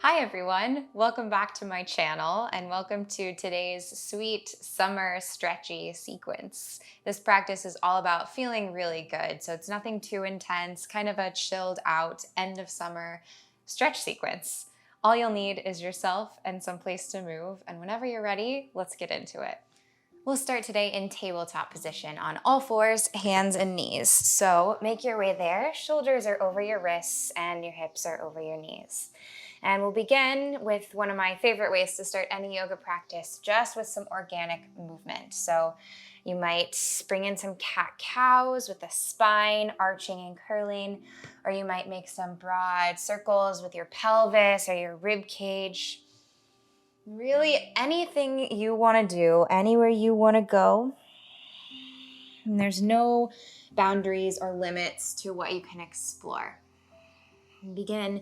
Hi everyone, welcome back to my channel and welcome to today's sweet summer stretchy sequence. This practice is all about feeling really good, so it's nothing too intense, kind of a chilled out end of summer stretch sequence. All you'll need is yourself and some place to move, and whenever you're ready, let's get into it. We'll start today in tabletop position on all fours, hands and knees. So make your way there. Shoulders are over your wrists and your hips are over your knees. And we'll begin with one of my favorite ways to start any yoga practice, just with some organic movement. So you might bring in some cat-cows with the spine arching and curling, or you might make some broad circles with your pelvis or your rib cage. Really anything you want to do, anywhere you want to go. And there's no boundaries or limits to what you can explore. Begin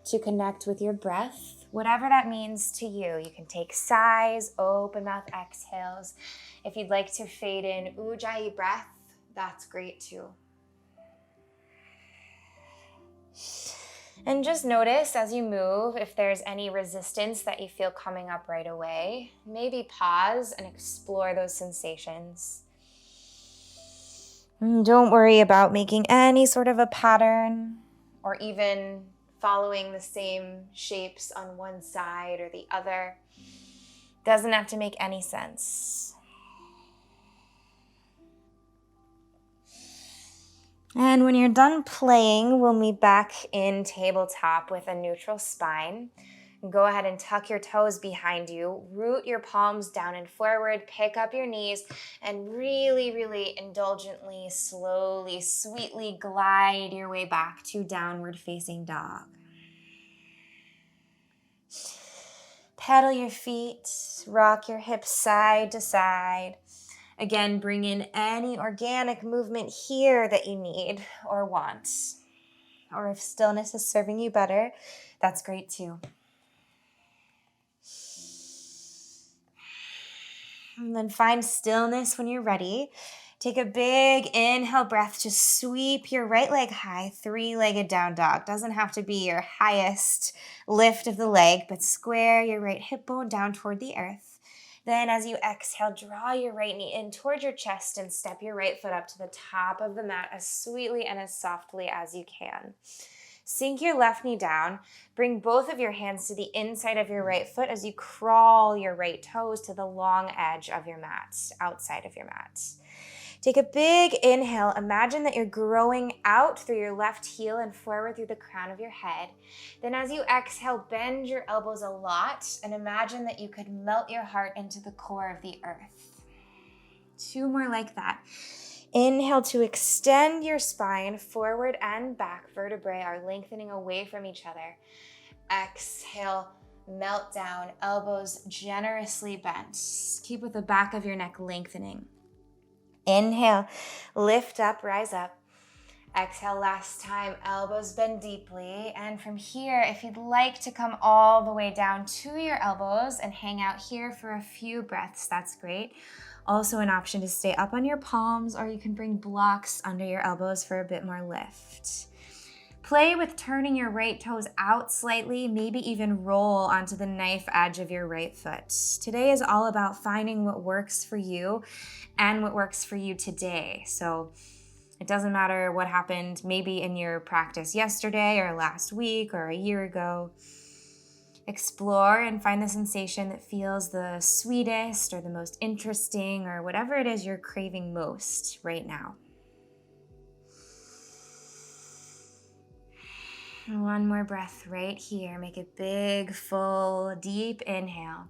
to connect with your breath, whatever that means to you. You can take sighs, open mouth exhales. If you'd like to fade in ujjayi breath, that's great too. And just notice as you move if there's any resistance that you feel coming up right away. Maybe pause and explore those sensations. And don't worry about making any sort of a pattern or even following the same shapes on one side or the other. Doesn't have to make any sense. And when you're done playing, we'll meet back in tabletop with a neutral spine. Go ahead and tuck your toes behind you, root your palms down and forward, pick up your knees, and really indulgently, slowly, sweetly glide your way back to downward facing dog. Pedal your feet, rock your hips side to side. Again, bring in any organic movement here that you need or want. Or if stillness is serving you better, that's great too. And then find stillness when you're ready. Take a big inhale breath to sweep your right leg high, three-legged down dog. Doesn't have to be your highest lift of the leg, but square your right hip bone down toward the earth. Then as you exhale, draw your right knee in toward your chest and step your right foot up to the top of the mat as sweetly and as softly as you can. Sink your left knee down. Bring both of your hands to the inside of your right foot as you crawl your right toes to the long edge of your mat, outside of your mat. Take a big inhale. Imagine that you're growing out through your left heel and forward through the crown of your head. Then as you exhale, bend your elbows a lot and imagine that you could melt your heart into the core of the earth. Two more like that. Inhale to extend your spine forward and back. Vertebrae are lengthening away from each other. Exhale, melt down, elbows generously bent. Keep with the back of your neck lengthening. Inhale, lift up, rise up. Exhale, last time, elbows bend deeply. And from here, if you'd like to come all the way down to your elbows and hang out here for a few breaths, that's great. Also an option to stay up on your palms, or you can bring blocks under your elbows for a bit more lift. Play with turning your right toes out slightly, maybe even roll onto the knife edge of your right foot. Today is all about finding what works for you and what works for you today. So it doesn't matter what happened maybe in your practice yesterday or last week or a year ago. Explore and find the sensation that feels the sweetest or the most interesting or whatever it is you're craving most right now. One more breath right here. Make a big, full, deep inhale.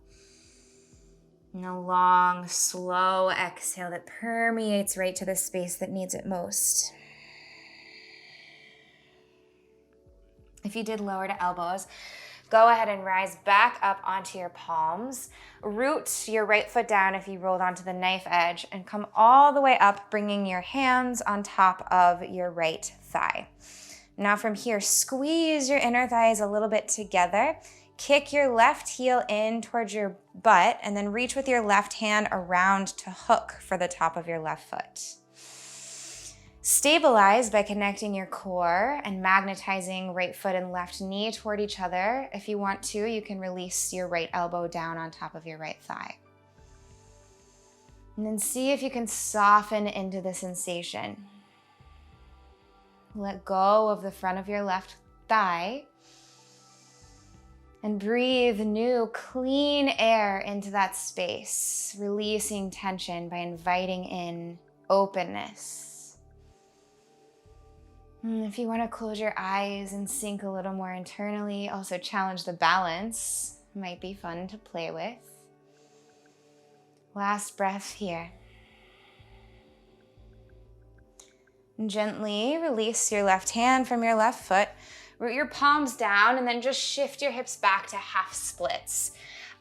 And a long, slow exhale that permeates right to the space that needs it most. If you did lower to elbows, go ahead and rise back up onto your palms. Root your right foot down if you rolled onto the knife edge and come all the way up, bringing your hands on top of your right thigh. Now from here, squeeze your inner thighs a little bit together. Kick your left heel in towards your butt and then reach with your left hand around to hook for the top of your left foot. Stabilize by connecting your core and magnetizing right foot and left knee toward each other. If you want to, you can release your right elbow down on top of your right thigh. And then see if you can soften into the sensation. Let go of the front of your left thigh and breathe new, clean air into that space, releasing tension by inviting in openness. And if you want to close your eyes and sink a little more internally, also challenge the balance. Might be fun to play with. Last breath here. And gently release your left hand from your left foot. Root your palms down and then just shift your hips back to half splits.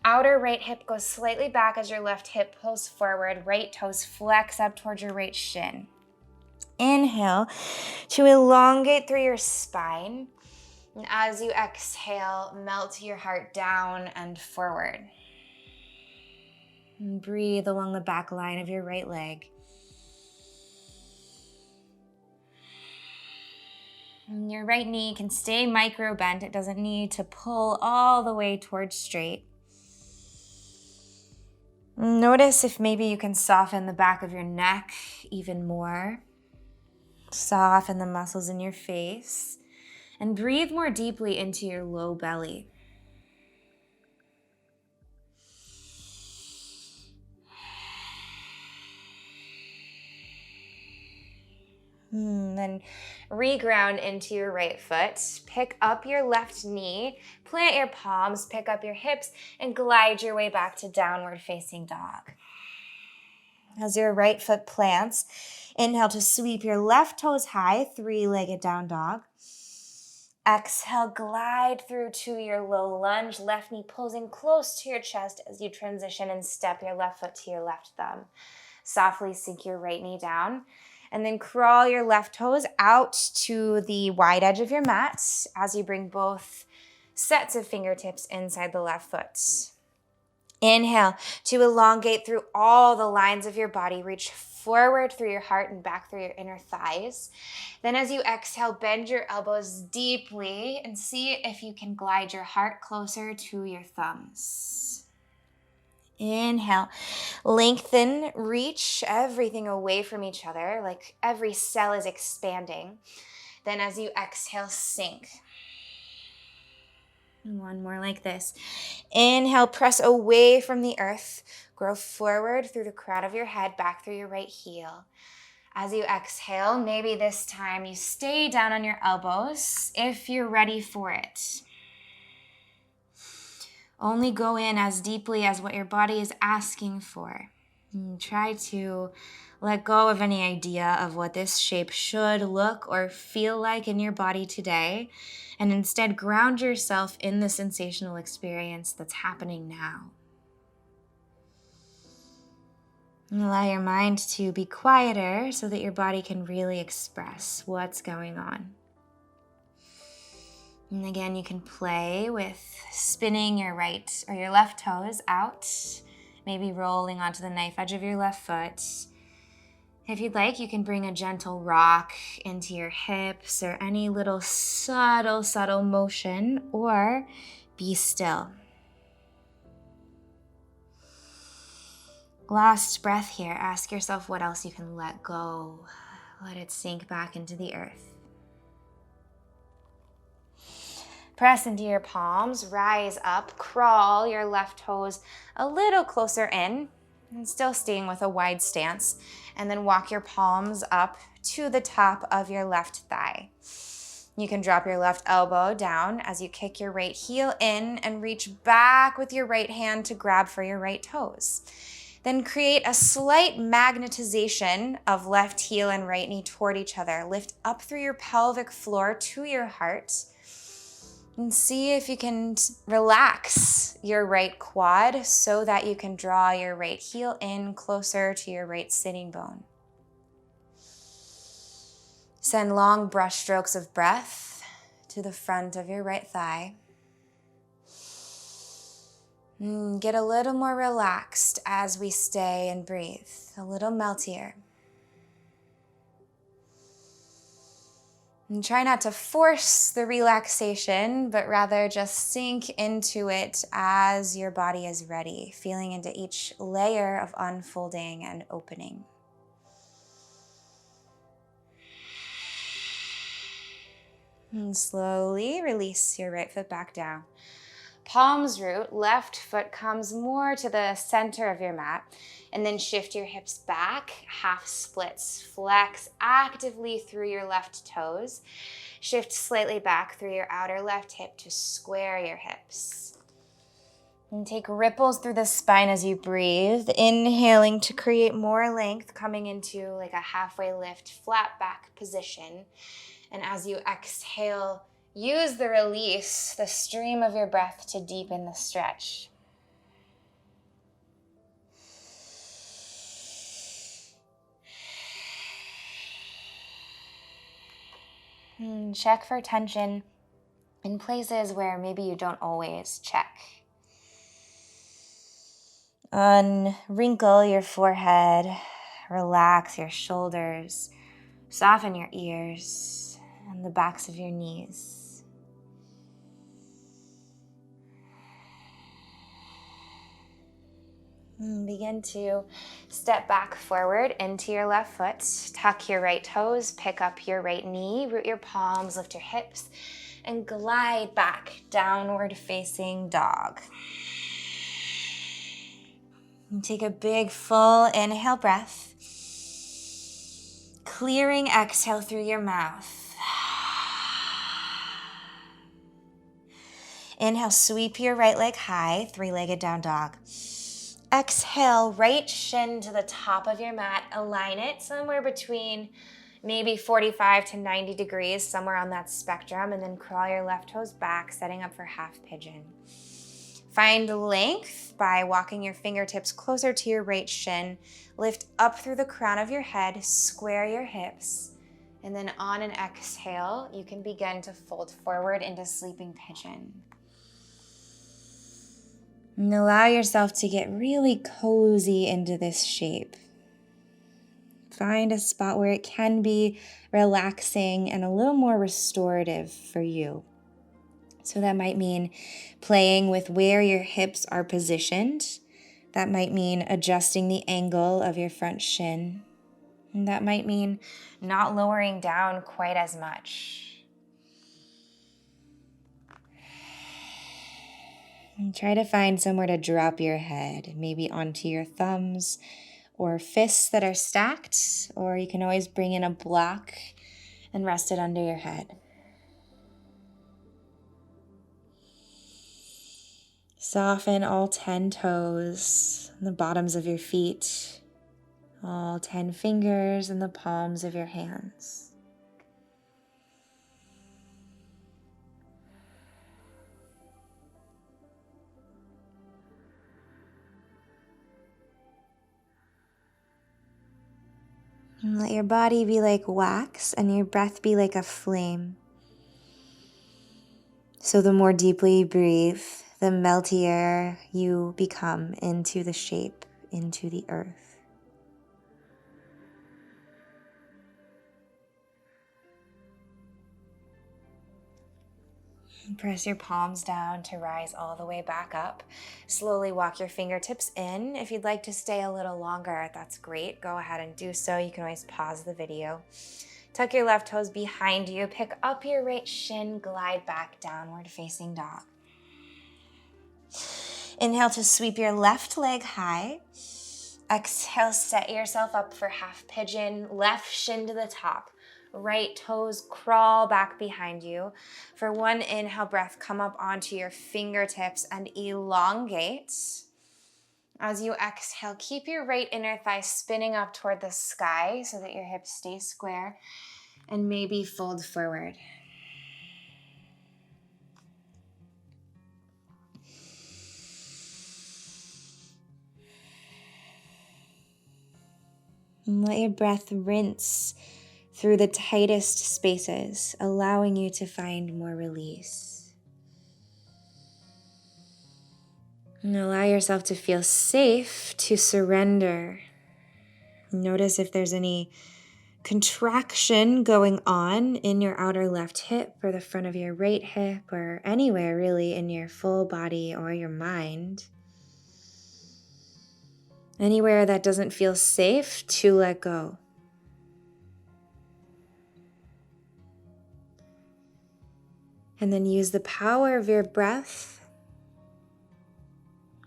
Outer right hip goes slightly back as your left hip pulls forward. Right toes flex up towards your right shin. Inhale to elongate through your spine. And as you exhale, melt your heart down and forward. And breathe along the back line of your right leg. And your right knee can stay micro bent. It doesn't need to pull all the way towards straight. Notice if maybe you can soften the back of your neck even more. Soften the muscles in your face. And breathe more deeply into your low belly. Then reground into your right foot. Pick up your left knee, plant your palms, pick up your hips, and glide your way back to downward facing dog. As your right foot plants, inhale to sweep your left toes high, three-legged down dog. Exhale, glide through to your low lunge, left knee pulls in close to your chest as you transition and step your left foot to your left thumb. Softly sink your right knee down. And then crawl your left toes out to the wide edge of your mat as you bring both sets of fingertips inside the left foot. Inhale to elongate through all the lines of your body. Reach forward through your heart and back through your inner thighs. Then as you exhale, bend your elbows deeply and see if you can glide your heart closer to your thumbs. Inhale, lengthen, reach everything away from each other, like every cell is expanding. Then as you exhale, sink. One more like this. Inhale, press away from the earth. Grow forward through the crown of your head, back through your right heel. As you exhale, maybe this time you stay down on your elbows if you're ready for it. Only go in as deeply as what your body is asking for. And try to let go of any idea of what this shape should look or feel like in your body today, and instead ground yourself in the sensational experience that's happening now. And allow your mind to be quieter so that your body can really express what's going on. And again, you can play with spinning your right or your left toes out, maybe rolling onto the knife edge of your left foot. If you'd like, you can bring a gentle rock into your hips or any little subtle motion, or be still. Last breath here. Ask yourself what else you can let go. Let it sink back into the earth. Press into your palms, rise up, crawl your left toes a little closer in, and still staying with a wide stance. And then walk your palms up to the top of your left thigh. You can drop your left elbow down as you kick your right heel in and reach back with your right hand to grab for your right toes. Then create a slight magnetization of left heel and right knee toward each other. Lift up through your pelvic floor to your heart. And see if you can relax your right quad so that you can draw your right heel in closer to your right sitting bone. Send long brush strokes of breath to the front of your right thigh. Get a little more relaxed as we stay and breathe, a little meltier. And try not to force the relaxation, but rather just sink into it as your body is ready, feeling into each layer of unfolding and opening. And slowly release your right foot back down. Palms root, left foot comes more to the center of your mat, and then shift your hips back, half splits. Flex actively through your left toes. Shift slightly back through your outer left hip to square your hips. And take ripples through the spine as you breathe, inhaling to create more length, coming into like a halfway lift, flat back position. And as you exhale, use the release, the stream of your breath to deepen the stretch. And check for tension in places where maybe you don't always check. Unwrinkle your forehead, relax your shoulders, soften your ears and the backs of your knees. And begin to step back forward into your left foot, tuck your right toes, pick up your right knee, root your palms, lift your hips, and glide back, downward facing dog. And take a big full inhale breath, clearing exhale through your mouth. Inhale, sweep your right leg high, three-legged down dog. Exhale, right shin to the top of your mat. Align it somewhere between maybe 45 to 90 degrees, somewhere on that spectrum, and then crawl your left toes back, setting up for half pigeon. Find length by walking your fingertips closer to your right shin. Lift up through the crown of your head, square your hips, and then on an exhale, you can begin to fold forward into sleeping pigeon. And allow yourself to get really cozy into this shape. Find a spot where it can be relaxing and a little more restorative for you. So that might mean playing with where your hips are positioned. That might mean adjusting the angle of your front shin. And that might mean not lowering down quite as much. And try to find somewhere to drop your head, maybe onto your thumbs or fists that are stacked, or you can always bring in a block and rest it under your head. Soften all 10 toes, the bottoms of your feet, all 10 fingers and the palms of your hands. And let your body be like wax and your breath be like a flame. So the more deeply you breathe, the meltier you become into the shape, into the earth. Press your palms down to rise all the way back up. Slowly walk your fingertips in. If you'd like to stay a little longer, that's great. Go ahead and do so. You can always pause the video. Tuck your left toes behind you. Pick up your right shin. Glide back, downward facing dog. Inhale to sweep your left leg high. Exhale, set yourself up for half pigeon. Left shin to the top. Right toes crawl back behind you. For one inhale breath, come up onto your fingertips and elongate. As you exhale, keep your right inner thigh spinning up toward the sky so that your hips stay square, and maybe fold forward. And let your breath rinse through the tightest spaces, allowing you to find more release. And allow yourself to feel safe to surrender. Notice if there's any contraction going on in your outer left hip or the front of your right hip or anywhere really in your full body or your mind. Anywhere that doesn't feel safe to let go. And then use the power of your breath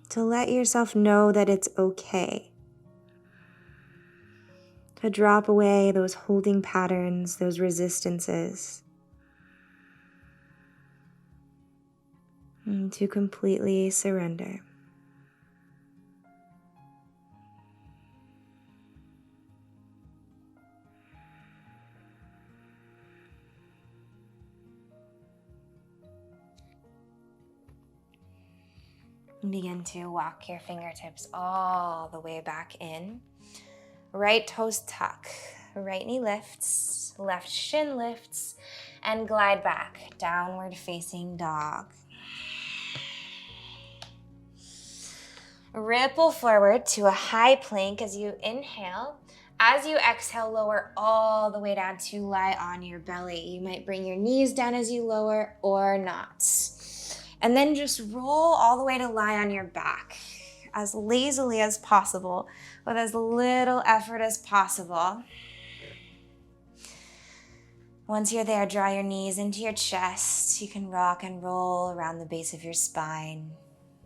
to let yourself know that it's okay. To drop away those holding patterns, those resistances. And to completely surrender. And begin to walk your fingertips all the way back in. Right toes tuck, right knee lifts, left shin lifts, and glide back, downward facing dog. Ripple forward to a high plank as you inhale. As you exhale, lower all the way down to lie on your belly. You might bring your knees down as you lower or not. And then just roll all the way to lie on your back as lazily as possible, with as little effort as possible. Once you're there, draw your knees into your chest. You can rock and roll around the base of your spine.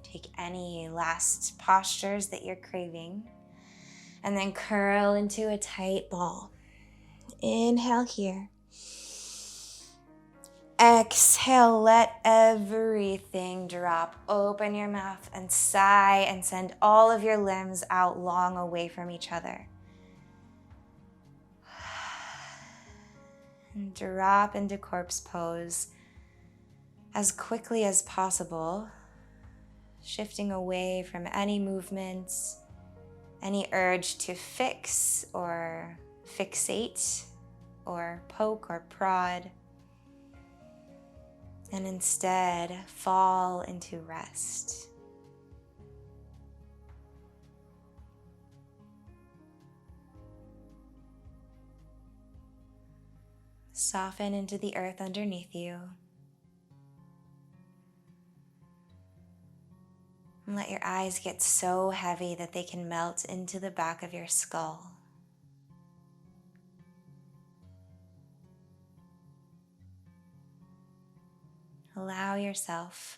Take any last postures that you're craving. And then curl into a tight ball. Inhale here. Exhale, let everything drop. Open your mouth and sigh and send all of your limbs out long away from each other. And drop into corpse pose as quickly as possible, shifting away from any movements, any urge to fix or fixate or poke or prod. And instead, fall into rest. Soften into the earth underneath you. And let your eyes get so heavy that they can melt into the back of your skull. Allow yourself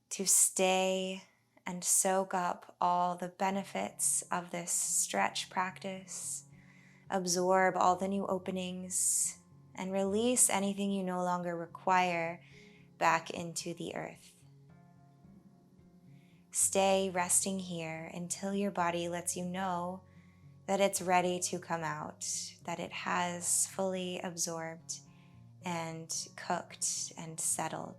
to stay and soak up all the benefits of this stretch practice. Absorb all the new openings and release anything you no longer require back into the earth. Stay resting here until your body lets you know that it's ready to come out, that it has fully absorbed and cooked and settled.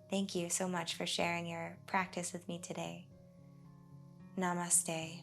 Thank you so much for sharing your practice with me today. Namaste.